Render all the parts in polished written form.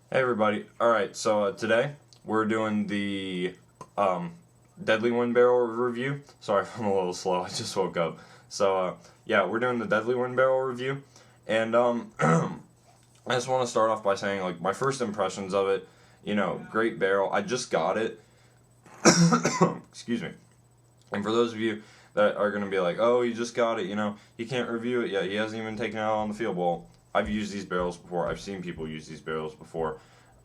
Hey everybody. Alright, so today we're doing the Deadly Wind Barrel review. Sorry if I'm a little slow, I just woke up. Yeah, we're doing the Deadly Wind Barrel review. And I just want to start off by saying, like, my first impressions of it, great barrel. I just got it. Excuse me. And for those of you that are going to be like, oh, you just got it, you can't review it yet. He hasn't even taken it out on the field. Well, I've used these barrels before. I've seen people use these barrels before.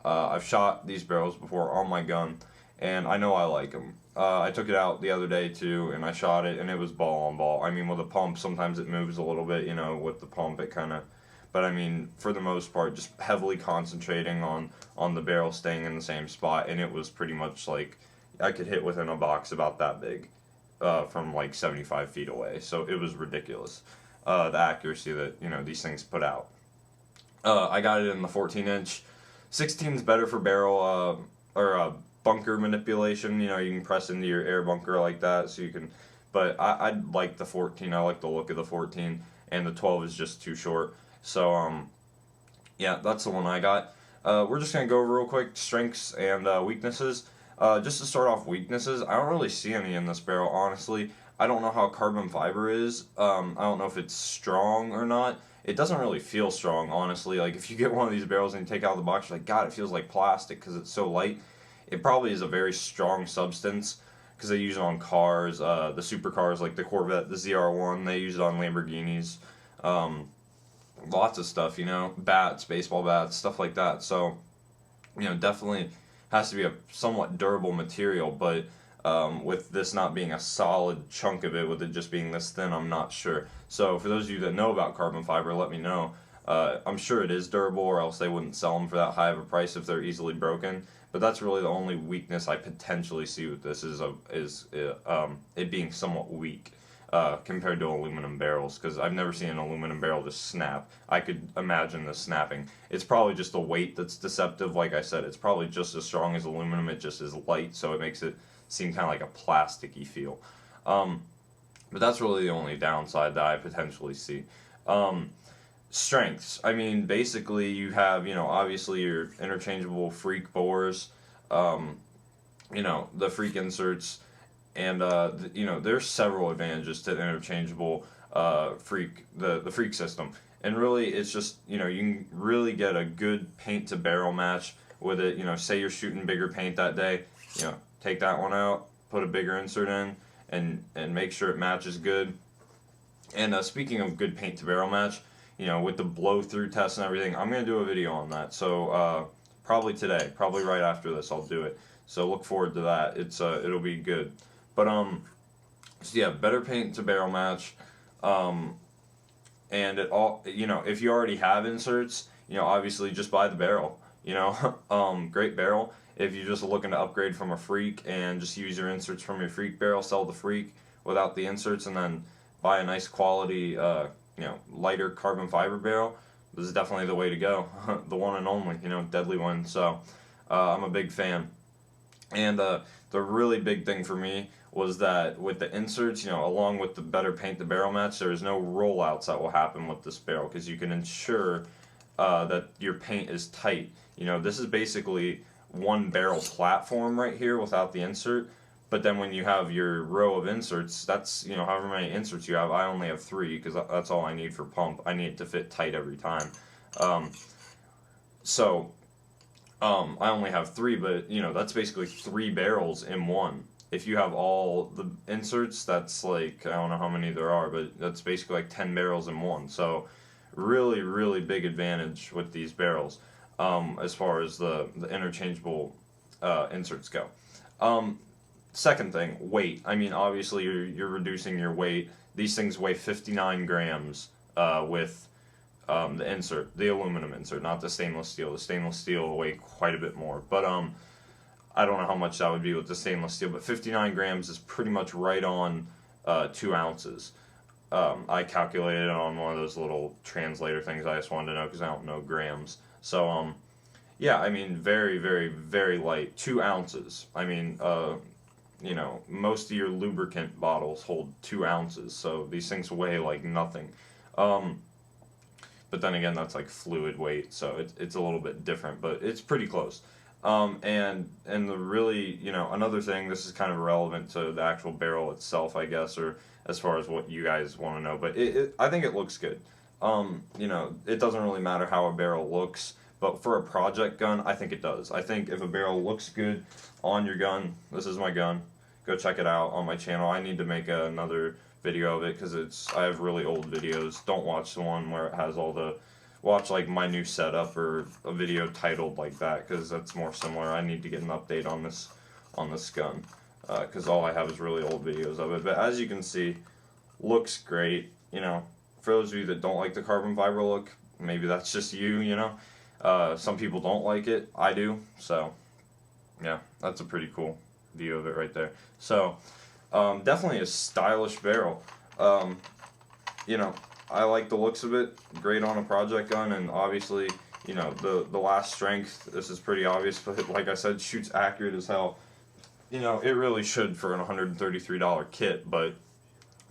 I've shot these barrels before on my gun, and I know I like them. I took it out the other day too, and I shot it, and it was ball on ball. I mean, with a pump, sometimes it moves a little bit. With the pump, it kind of. But I mean, for the most part, just heavily concentrating on the barrel staying in the same spot, and it was pretty much like I could hit within a box about that big, from like 75 feet away. So it was ridiculous, the accuracy that these things put out. I got it in the 14-inch. 16 is better for barrel or bunker manipulation. You can press into your air bunker like that, so you can. But I like the 14. I like the look of the 14, and the 12 is just too short. So yeah, that's the one I got. We're just gonna go over real quick strengths and weaknesses. Just to start off, weaknesses. I don't really see any in this barrel, honestly. I don't know how carbon fiber is. I don't know if it's strong or not. It doesn't really feel strong, honestly. Like, if you get one of these barrels and you take out the box, you're like, God, it feels like plastic because it's so light. It probably is a very strong substance because they use it on cars, the supercars like the Corvette, the ZR1. They use it on Lamborghinis. Um, Lots of stuff, bats, baseball bats, stuff like that. So, definitely has to be a somewhat durable material, but with this not being a solid chunk of it, with it just being this thin, I'm not sure. So for those of you that know about carbon fiber, let me know. I'm sure it is durable, or else they wouldn't sell them for that high of a price if they're easily broken. But that's really the only weakness I potentially see with this is it being somewhat weak. Compared to aluminum barrels, because I've never seen an aluminum barrel just snap. I could imagine this snapping. It's probably just the weight that's deceptive. Like I said, it's probably just as strong as aluminum. It just is light, so it makes it seem kind of like a plasticky feel. Um, but that's really the only downside that I potentially see. Um, Strengths. I mean, basically, you have obviously your interchangeable freak bores. Um, the freak inserts, and there's several advantages to the interchangeable the freak system, and really it's just you can really get a good paint to barrel match with it. Say you're shooting bigger paint that day, take that one out, put a bigger insert in, and make sure it matches good. And speaking of good paint to barrel match, with the blow through test and everything, I'm gonna do a video on that. So probably today, probably right after this, I'll do it. So look forward to that. It'll be good. But so yeah, better paint to barrel match. Um, and it all if you already have inserts, obviously just buy the barrel. Great barrel. If you're just looking to upgrade from a freak and just use your inserts from your freak barrel, sell the freak without the inserts, and then buy a nice quality, lighter carbon fiber barrel. This is definitely the way to go. The one and only, Deadly Wind. So I'm a big fan. And the really big thing for me was that with the inserts, along with the better paint the barrel match, there is no rollouts that will happen with this barrel because you can ensure that your paint is tight. This is basically one barrel platform right here without the insert. But then when you have your row of inserts, that's however many inserts you have. I only have 3 because that's all I need for pump. I need it to fit tight every time. Um, so I only have 3, but that's basically 3 barrels in one. If you have all the inserts, that's like I don't know how many there are, but that's basically like 10 barrels in one. So really, really big advantage with these barrels as far as the interchangeable inserts go. Um, Second thing, weight. I mean, obviously you're reducing your weight. These things weigh 59 grams with the insert, the aluminum insert, not the stainless steel. The stainless steel will weigh quite a bit more, but I don't know how much that would be with the stainless steel. But 59 grams is pretty much right on 2 ounces. I calculated it on one of those little translator things. I just wanted to know because I don't know grams. So yeah, I mean, very, very, very light. 2 ounces. I mean, most of your lubricant bottles hold 2 ounces, so these things weigh like nothing. Um, but then again, that's like fluid weight, so it's a little bit different, but it's pretty close. And the really, another thing, this is kind of irrelevant to the actual barrel itself, I guess, or as far as what you guys want to know, but I think it looks good. It doesn't really matter how a barrel looks, but for a project gun, I think it does. I think if a barrel looks good on your gun, this is my gun, go check it out on my channel. I need to make another video of it because I have really old videos. Don't watch the one where it has watch like my new setup or a video titled like that, because that's more similar. I need to get an update on this gun because all I have is really old videos of it. But as you can see, looks great. For those of you that don't like the carbon fiber look, maybe that's just you. Some people don't like it. I do. So yeah, that's a pretty cool view of it right there. So definitely a stylish barrel. I like the looks of it. Great on a project gun, and obviously, the last strength. This is pretty obvious, but like I said, shoots accurate as hell. It really should for an $133 kit, but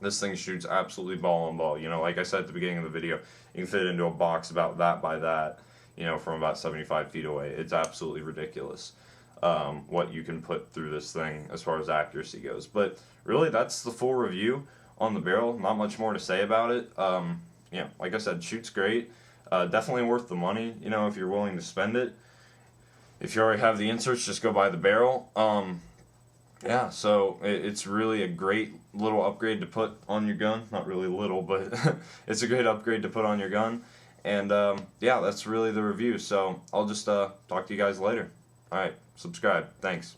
this thing shoots absolutely ball on ball. Like I said at the beginning of the video, you can fit it into a box about that by that. From about 75 feet away. It's absolutely ridiculous what you can put through this thing as far as accuracy goes. But really, that's the full review on the barrel. Not much more to say about it. Like I said, shoots great. Definitely worth the money, if you're willing to spend it. If you already have the inserts, just go buy the barrel. So it's really a great little upgrade to put on your gun. Not really little, but it's a great upgrade to put on your gun. And that's really the review. So I'll just talk to you guys later. Alright, subscribe. Thanks.